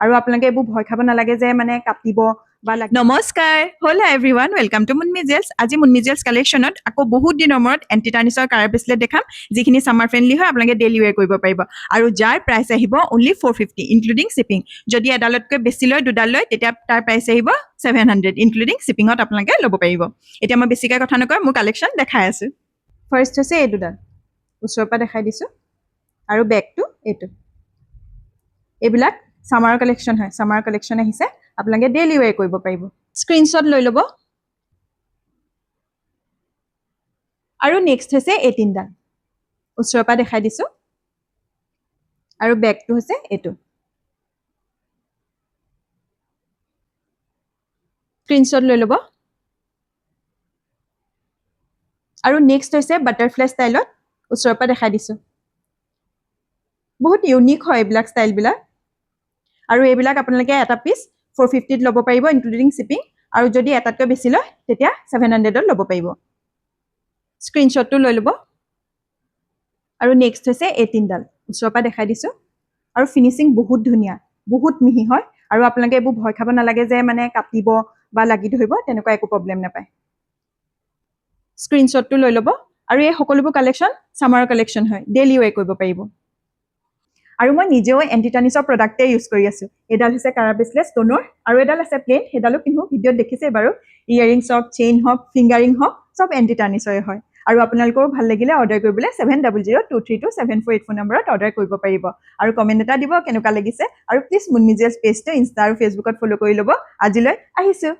আৰু আপোনালোকে এইবোৰ ভয় খাব নালাগে যে মানে কাটিব বা নমস্কাৰ hello' everyone welcome to Munmi জেলছ আজি মুনমি জেলছ কালেকশ্যনত আকৌ বহুত দিনৰ মূৰত এণ্টি টাৰ্নিছৰ কালাৰ ব্ৰেচলেট দেখাম যিখিনি ছামাৰ ফ্ৰেণ্ডলি হয় আপোনালোকে ডেইলি ৱেৰ কৰিব পাৰিব আৰু যাৰ প্ৰাইচ আহিব অনলি 450 ইনক্লুডিং শ্বিপিং যদি এডালতকৈ বেছি লয় দুডাল লয় তেতিয়া তাৰ প্ৰাইচ আহিব 700 ইনক্লুডিং শ্বিপিঙত আপোনালোকে ল'ব পাৰিব এতিয়া মই বেছিকৈ কথা নকয় মোৰ কালেকশ্যন দেখাই আছোঁ ফাৰ্ষ্ট হৈছে এই দুডাল ওচৰৰ পৰা দেখাই দিছোঁ আৰু বেগটো এইটো এইবিলাক ছামাৰ কালেকশ্যন হয় ছামাৰ কালেকশ্যন আহিছে আপোনালোকে ডেইলি ৱেৰ কৰিব পাৰিব স্ক্ৰীনশ্বট লৈ ল'ব আৰু নেক্সট হৈছে এই তিনিডাল ওচৰৰ পৰা দেখাই দিছোঁ আৰু বেগটো হৈছে এইটো স্ক্ৰীনশ্বট লৈ ল'ব আৰু নেক্সট হৈছে বাটাৰফ্লাই ষ্টাইলত ওচৰৰ পৰা দেখাই দিছোঁ বহুত ইউনিক হয় এইবিলাক ষ্টাইলবিলাক আৰু এইবিলাক আপোনালোকে এটা পিচ 450ত ল'ব পাৰিব ইনক্লুডিং শ্বিপিং আৰু যদি এটাতকৈ বেছি লয় তেতিয়া 700ত ল'ব পাৰিব স্ক্ৰীনশ্বটটো লৈ ল'ব আৰু নেক্সট হৈছে এই তিনিডাল ওচৰৰ পৰা দেখাই দিছোঁ আৰু ফিনিচিং বহুত ধুনীয়া বহুত মিহি হয় আৰু আপোনালোকে এইবোৰ ভয় খাব নালাগে যে মানে কাটিব বা লাগি ধৰিব তেনেকুৱা একো প্ৰব্লেম নাপায় স্ক্ৰীনশ্বটটো লৈ ল'ব আৰু এই সকলোবোৰ কালেকশ্যন ছামাৰৰ কালেকশ্যন হয় ডেইলি ৱেৰ কৰিব পাৰিব আৰু মই নিজেও এণ্টিটানিছৰ প্ৰডাক্টে ইউজ কৰি আছোঁ এডাল হৈছে কাৰা ব্ৰেচলেট ষ্ট'নৰ আৰু এডাল আছে প্লেইন সেইডালো পিন্ধো ভিডিঅ'ত দেখিছে বাৰু ইয়েৰিংছ হওক চেইন হওক ফিংগাৰিং হওক চব এণ্টিটানিছৰে হয় আৰু আপোনালোকৰো ভাল লাগিলে অৰ্ডাৰ কৰিবলৈ 7002327484 ফোন নম্বৰত অৰ্ডাৰ কৰিব পাৰিব আৰু কমেণ্ট এটা দিব কেনেকুৱা লাগিছে আৰু প্লিজ মুনমি জেলছ পেজটো ইনষ্টা আৰু ফেচবুকত ফ'ল' কৰি ল'ব আজিলৈ আহিছোঁ